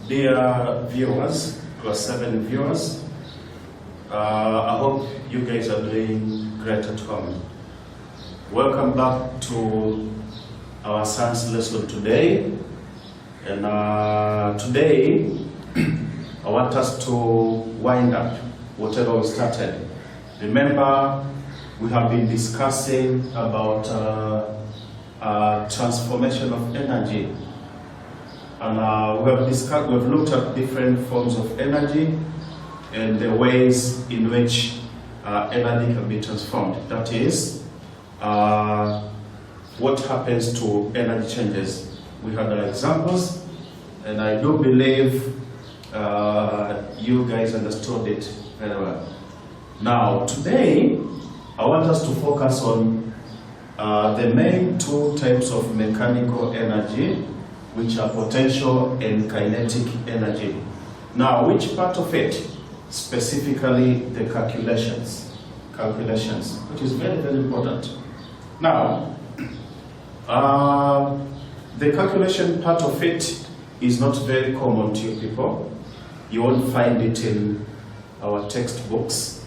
Dear viewers, class 7 viewers, I hope you guys are doing great at home. Welcome back to our science lesson today. And today, I want us to wind up whatever we started. Remember, we have been discussing about transformation of energy. And we've looked at different forms of energy and the ways in which energy can be transformed. That is, what happens to energy changes. We had our examples, and I do believe you guys understood it very well. Now, today, I want us to focus on the main two types of mechanical energy, which are potential and kinetic energy. Now, which part of it? Specifically, the calculations, which is very, very important. Now, the calculation part of it is not very common to you people. You won't find it in our textbooks,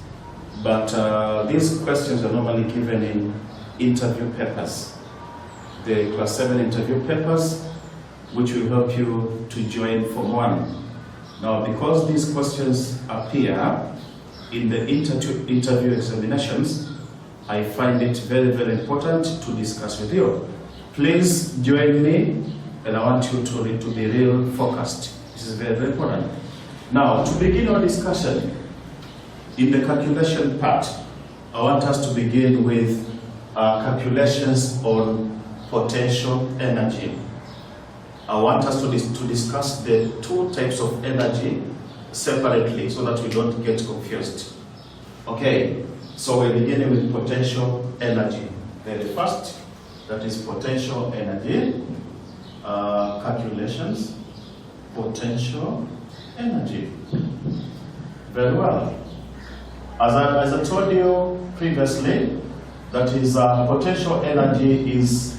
but these questions are normally given in interview papers, the class 7 interview papers, which will help you to join Form 1. Now, because these questions appear in the interview examinations, I find it very, very important to discuss with you. Please join me, and I want you to be real focused. This is very, very important. Now, to begin our discussion, in the calculation part, I want us to begin with calculations on potential energy. I want us to discuss the two types of energy separately so that we don't get confused. Okay, so we're beginning with potential energy. Very first, that is potential energy, calculations, potential energy. Very well. As I told you previously, that is potential energy is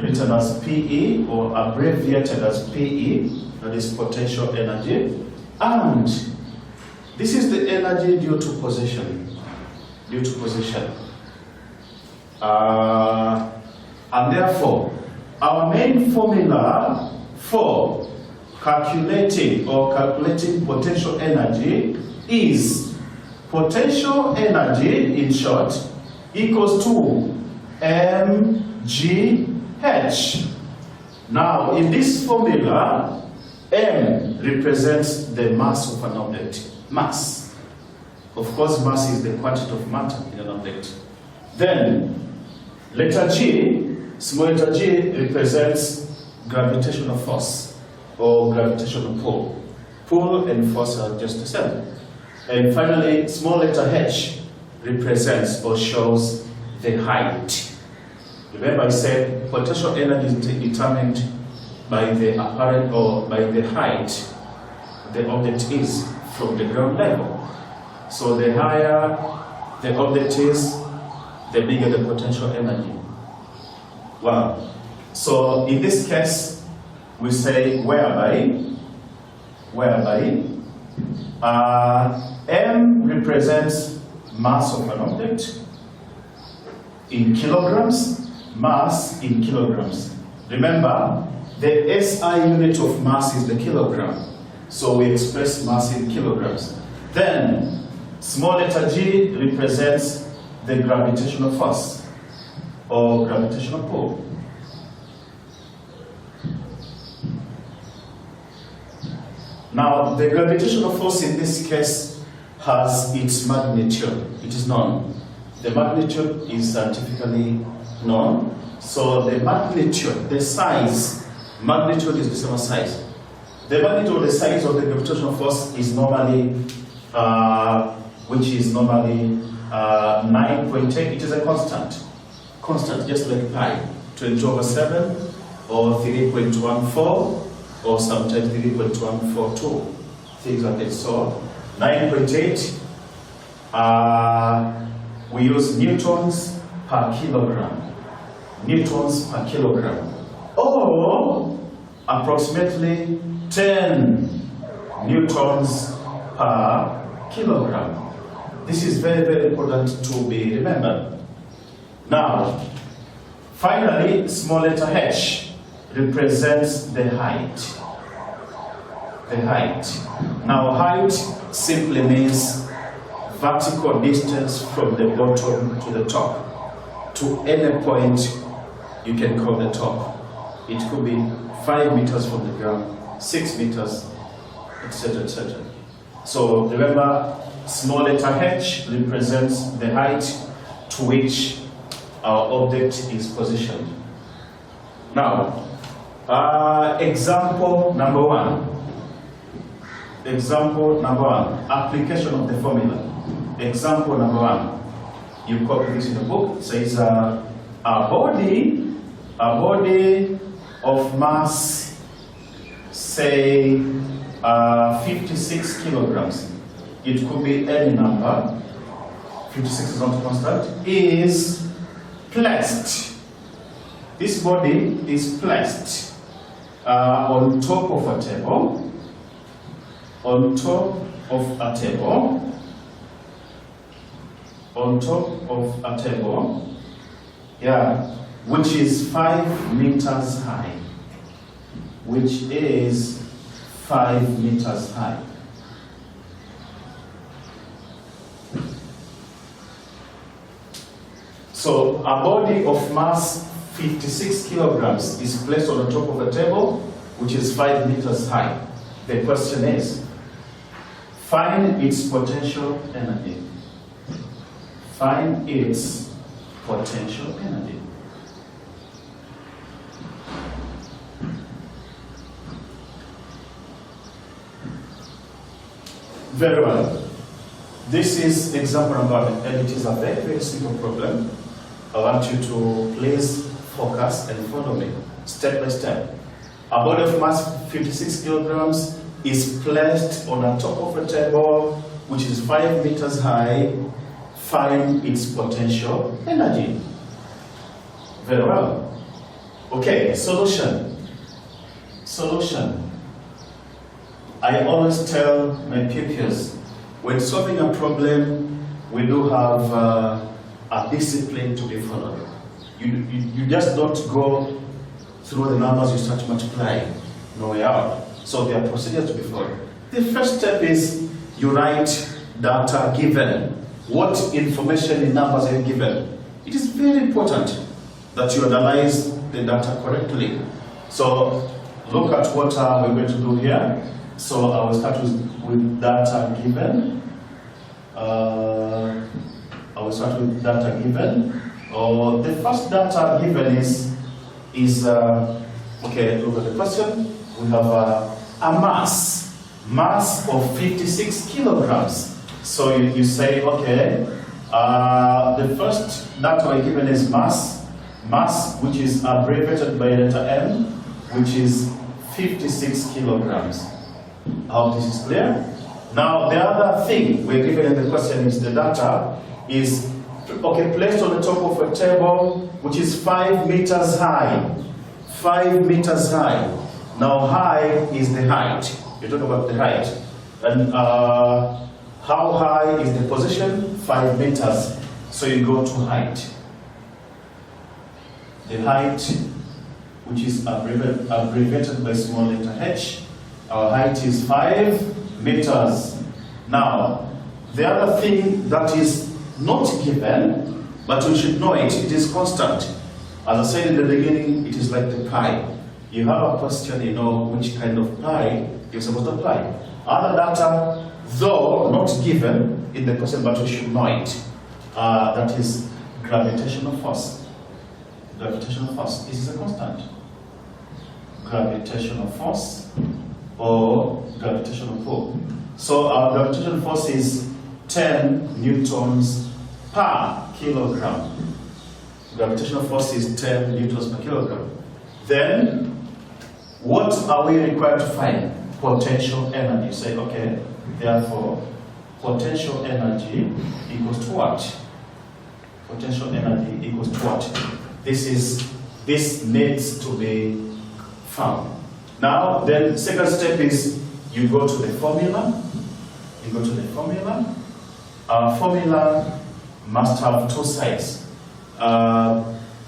written as PE or abbreviated as PE, that is potential energy, and this is the energy due to position. And therefore, our main formula for calculating potential energy is potential energy, in short, equals to mgh. Now, in this formula, m represents the mass of an object. Mass. Of course, mass is the quantity of matter in an object. Then, letter G, small letter g, represents gravitational force or gravitational pull. Pull and force are just the same. And finally, small letter h represents or shows the height. Remember, I said potential energy is determined by the apparent or by the height the object is from the ground level. So the higher the object is, the bigger the potential energy. Wow. So in this case, we say whereby m represents mass of an object in kilograms, mass in kilograms. Remember, the SI unit of mass is the kilogram, so we express mass in kilograms. Then, small letter g represents the gravitational force or gravitational pull. Now, the gravitational force in this case has its magnitude. It is known. The magnitude is scientifically known. So the magnitude, the size, magnitude is the same size. The magnitude or the size of the gravitational force is normally, which is normally 9.8. It is a constant, just like pi, 20/7 or 3.14 or sometimes 3.142, things like that. So 9.8, we use newtons per kilogram. Newtons per kilogram. Or approximately 10 newtons per kilogram. This is very, very important to be remembered. Now, finally, small letter h represents the height. The height. Now, height simply means vertical distance from the bottom to the top. To any point you can call the top. It could be 5 meters from the ground, 6 meters, etc., etc. So remember, small letter h represents the height to which our object is positioned. Now, example number one. Example number one, application of the formula. Example number one, you copy this in the book. It says a body of mass, say 56 kilograms. It could be any number. 56 is not constant. Is placed. This body is placed on top of a table. On top of a table. On top of a table. Yeah, which is 5 meters high. Which is 5 meters high. So a body of mass 56 kilograms is placed on the top of a table which is 5 meters high. The question is, find its potential energy. Find its potential energy. Very well. This is example number one, and it is a very, very simple problem. I want you to please focus and follow me step by step. A body of mass 56 kilograms is placed on the top of a table which is 5 meters high. Find its potential energy. Very well. Okay, solution. Solution. I always tell my pupils, when solving a problem, we do have a discipline to be followed. You just don't go through the numbers, you start multiplying. No way out. So there are procedures to be followed. The first step is you write data given. What information in numbers are you given? It is very important that you analyze the data correctly. So look at what we're going to do here. So I will start with data given. The first data given is okay, look at the question. We have a mass of 56 kilograms. So you say, okay, the first data we're given is mass, which is abbreviated by letter M, which is 56 kilograms. I hope this is clear. Now, the other thing we're given in the question is the data is, okay, placed on the top of a table, which is 5 meters high. 5 meters high. Now, high is the height. You talk about the height. And how high is the position? 5 meters. So you go to height. The height, which is abbreviated by small letter h. Our height is 5 meters. Now, the other thing that is not given, but we should know it is constant. As I said in the beginning, it is like the pi. You have a question, you know which kind of pi you're supposed to apply. Other data, though not given in the question, but we should know it. That is gravitational force. Gravitational force. This is a constant. Gravitational force or gravitational pull. So our gravitational force is 10 newtons per kilogram. Gravitational force is 10 newtons per kilogram. Then, what are we required to find? Potential energy. Say, okay, therefore, potential energy equals to what? Potential energy equals to what? This needs to be found. Now, then second step is you go to the formula. You go to the formula. Our formula must have two sides. I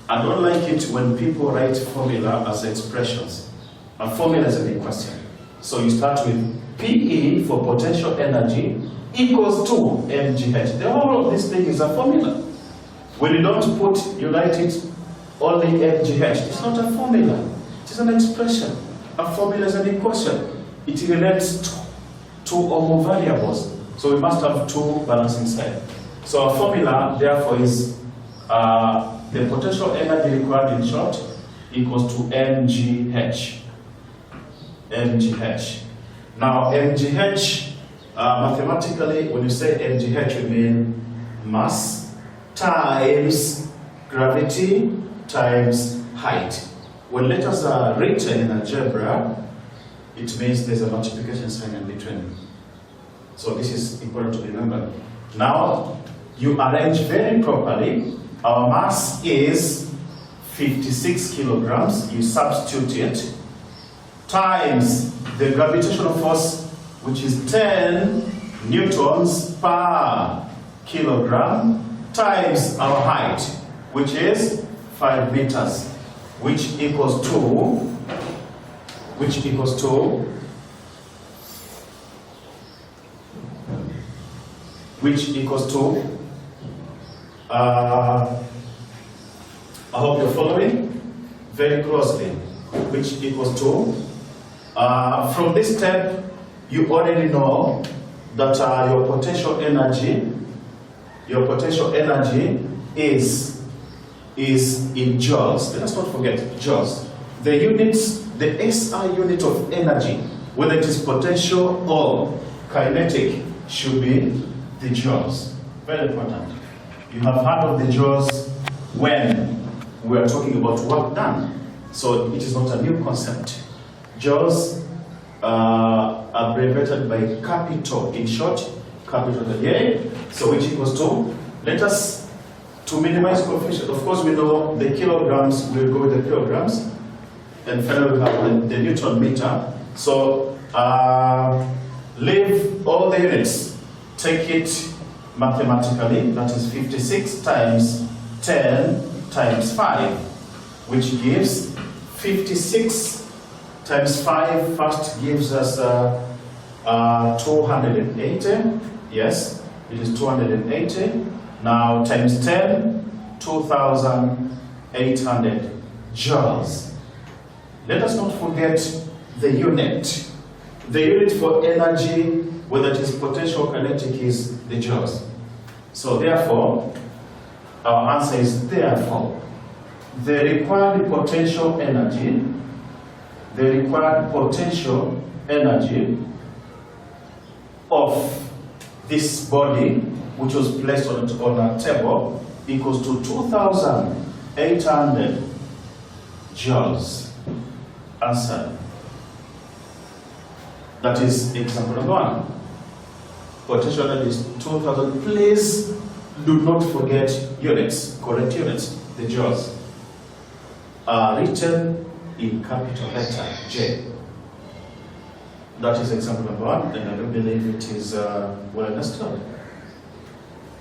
don't like it when people write formula as expressions. A formula is an equation. So you start with PE for potential energy equals to mgh. The whole of this thing is a formula. When you don't put, you write it only mgh. It's not a formula. It is an expression. A formula is an equation. It relates to two or more variables. So we must have two balancing sides. So our formula, therefore, is the potential energy required in short equals to mgh. mgh. Now, mgh, mathematically, when you say mgh, you mean mass times gravity times height. When letters are written in algebra, it means there's a multiplication sign in between. So this is important to remember. Now, you arrange very properly. Our mass is 56 kilograms. You substitute it times the gravitational force, which is 10 newtons per kilogram, times our height, which is 5 meters, which equals to I hope you're following very closely, which equals to, from this step, you already know that your potential energy is in joules. Let us not forget joules. The units, the SI unit of energy, whether it is potential or kinetic, should be the joules. Very important. You have heard of the joules when we are talking about work done. So it is not a new concept. Joules are abbreviated by capital, in short, capital A. So which equals to, let us, to minimize confusion, of course we know the kilograms, we'll go with the kilograms, and finally we have the Newton meter. So leave all the units, take it mathematically, that is 56 times 10 times 5, which gives 56 times 5 first gives us 280. Yes, it is 280. Now times 10, 2,800 joules. Let us not forget the unit. The unit for energy, whether it is potential or kinetic, is the joules. So therefore, our answer is therefore, the required potential energy of this body, which was placed on a table, equals to 2,800 joules. Answer. That is example number 1. Potential energy is 2,000. Please do not forget units, correct units, the joules are written in capital letter J. That is example number 1, and I don't believe it is well understood.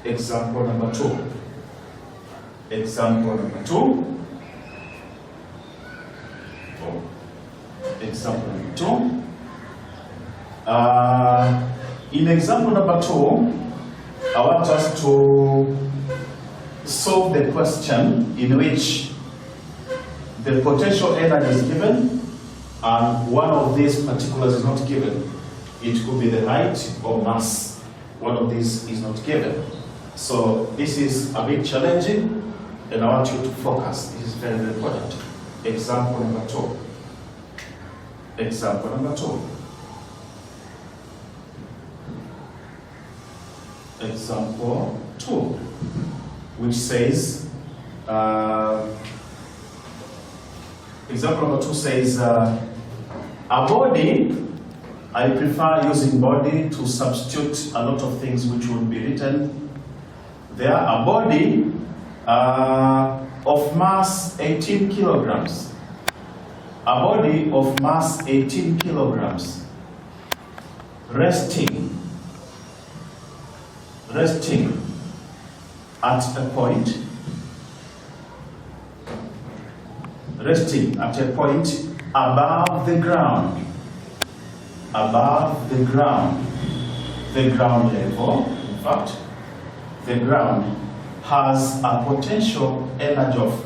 Example number 2. Example number 2. Example number 2. In example number 2, I want us to solve the question in which the potential energy is given and one of these particulars is not given. It could be the height or mass. One of these is not given. So this is a bit challenging, and I want you to focus. This is very, very important. Example number 2. Example number 2. Example 2, which says, example number 2 says, a body, I prefer using body to substitute a lot of things which would be written there. A body of mass 18 kilograms a body of mass 18 kilograms resting at a point above the ground, the ground level. In fact, the ground has a potential energy of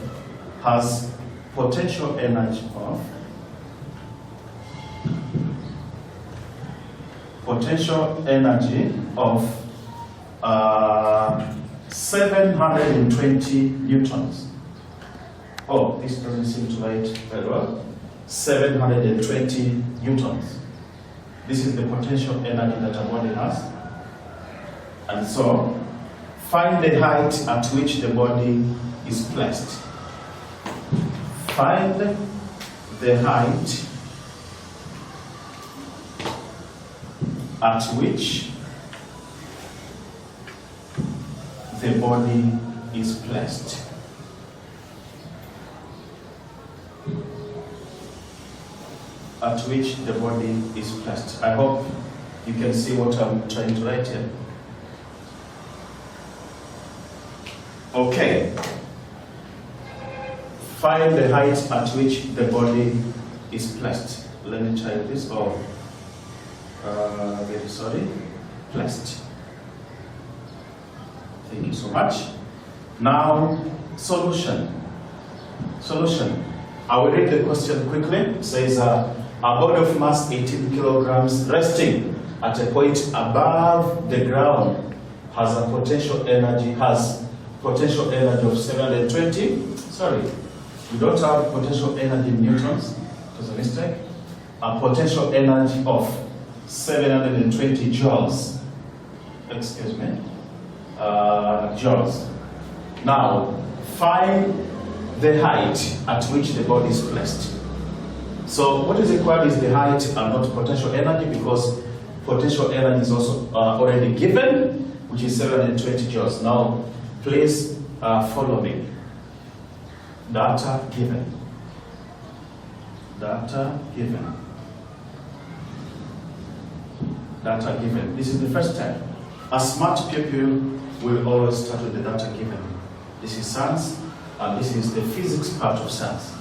720 newtons. Oh, this doesn't seem to write very well. 720 newtons. This is the potential energy that a body has. And so, find the height at which the body is placed. Find the height at which the body is placed. At which the body is placed. I hope you can see what I'm trying to write here. Okay. Find the height at which the body is placed. Let me try this. Placed. Thank you so much. Now, solution. I will read the question quickly. It says, a body of mass 18 kilograms resting at a point above the ground has potential energy of 720. Sorry, we don't have potential energy in newtons. It was a mistake. A potential energy of 720 joules. Excuse me. Joules. Now, find the height at which the body is placed. So what is required is the height and not potential energy, because potential energy is also already given, which is 720 joules. Now, please follow me. Data given. This is the first step. A smart pupil will always start with the data given. This is science, and this is the physics part of science.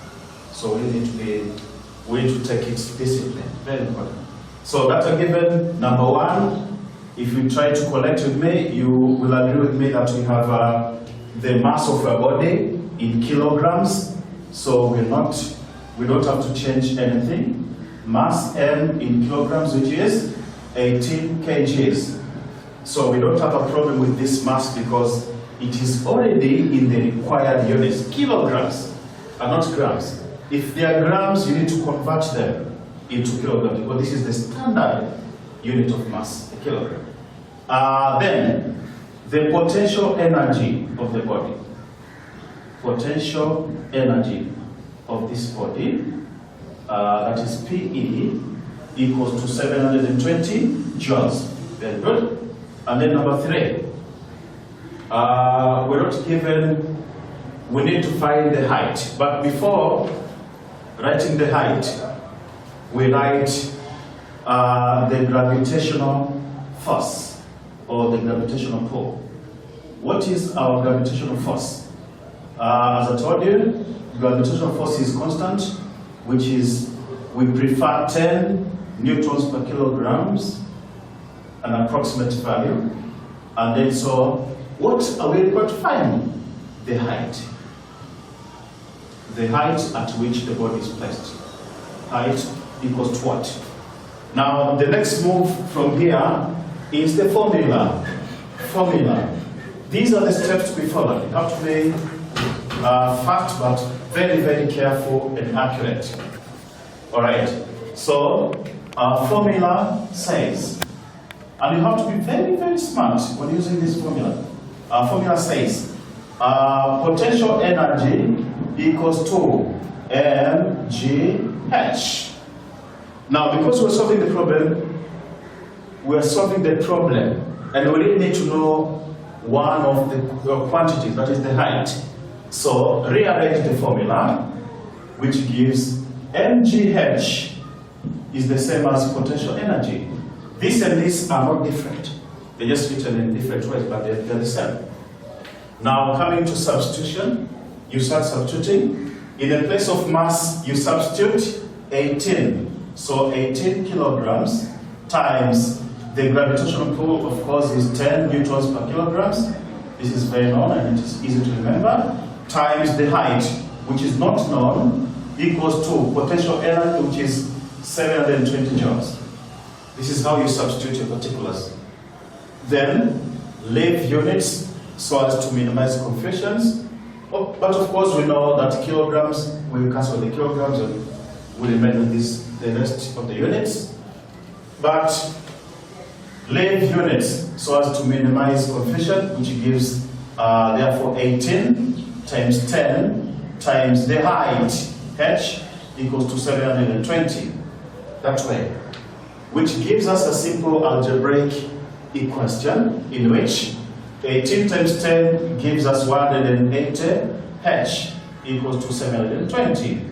So we need to take its discipline. Very important. So data given, number one, if you try to collect with me, you will agree with me that we have the mass of a body in kilograms. So we don't have to change anything. Mass M in kilograms, which is 18 kgs. So we don't have a problem with this mass because it is already in the required units, kilograms, and not grams. If they are grams, you need to convert them into kilograms, because this is the standard unit of mass, a kilogram. Then, the potential energy of the body. Potential energy of this body, that is PE, equals to 720 joules. Very good. And then number three, we're not given, we need to find the height. But before writing the height, we write the gravitational force, or the gravitational pull. What is our gravitational force? As I told you, gravitational force is constant, which is, we prefer 10 newtons per kilograms, an approximate value. And then so, what are we required to find? The height. The height at which the body is placed. Height equals to what? Now, the next move from here is the formula. These are the steps to be followed. You have to be fast, but very, very careful and accurate. All right. So, our formula says, and you have to be very, very smart when using this formula. Our formula says, potential energy equals to mgh. Now, because we're solving the problem, and we really need to know one of the quantities, that is the height. So, rearrange the formula, which gives mgh is the same as potential energy. This and this are not different. They're just written in different ways, but they're the same. Now, coming to substitution, you start substituting. In the place of mass, you substitute 18. So 18 kilograms times the gravitational pull, of course, is 10 newtons per kilograms. This is very known and it is easy to remember. Times the height, which is not known, equals to potential energy, which is 720 joules. This is how you substitute your particulars. Then leave units so as to minimize confusions. But of course, we know that kilograms, we cancel the kilograms and we remain with the rest of the units. But leave units so as to minimize confusion, which gives therefore 18 times 10 times the height, h, equals to 720. That way. Which gives us a simple algebraic equation in which 18 times 10 gives us 180, h equals to 720.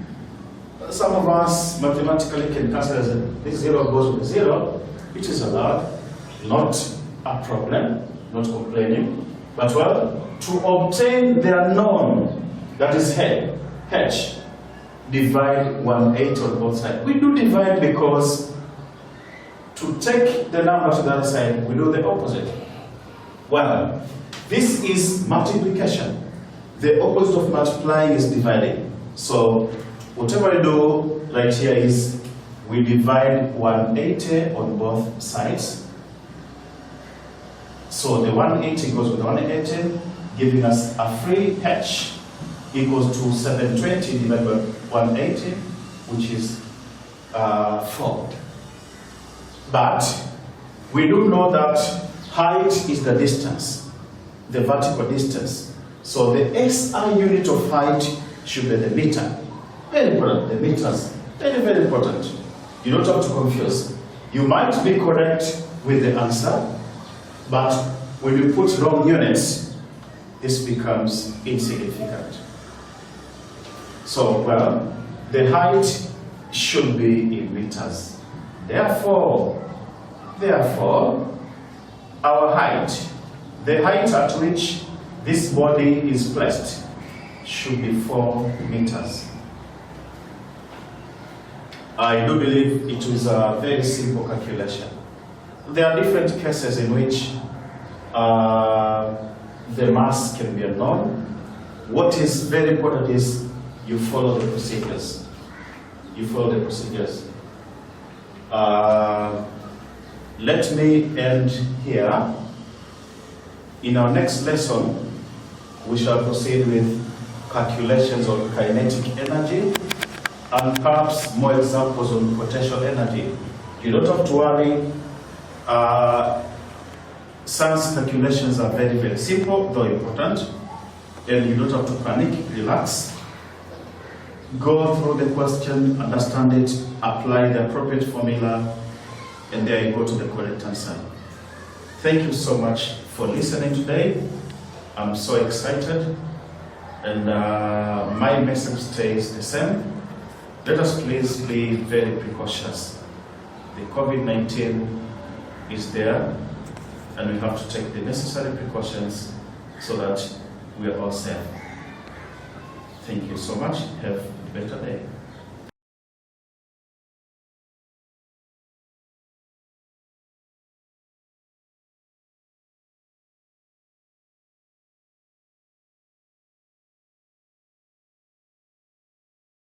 Some of us mathematically can cancel as this 0 goes with 0, which is allowed, not a problem, not complaining. But well, to obtain the unknown, that is h, divide 180 on both sides. We do divide because to take the number to the other side, we do the opposite. Well, this is multiplication. The opposite of multiplying is dividing. So whatever we do right here is we divide 180 on both sides. So the 180 goes with 180, giving us a free h equals to 720 divided by 180, which is 4. But we do know that height is the distance, the vertical distance. So the SI unit of height should be the meter. Very important, the meters. Very, very important. You don't have to confuse. You might be correct with the answer, but when you put wrong units, this becomes insignificant. So, well, the height should be in meters. Therefore, our height, the height at which this body is placed, should be 4 meters. I do believe it is a very simple calculation. There are different cases in which the mass can be unknown. What is very important is you follow the procedures. You follow the procedures. Let me end here. In our next lesson, we shall proceed with calculations on kinetic energy and perhaps more examples on potential energy. You don't have to worry. Science calculations are very, very simple, though important, and you don't have to panic, relax. Go through the question, understand it, apply the appropriate formula, and there you go to the correct answer. Thank you so much for listening today. I'm so excited, and my message stays the same. Let us please be very precautious. The COVID-19 is there, and we have to take the necessary precautions so that we are all safe. Thank you so much. Have a better day.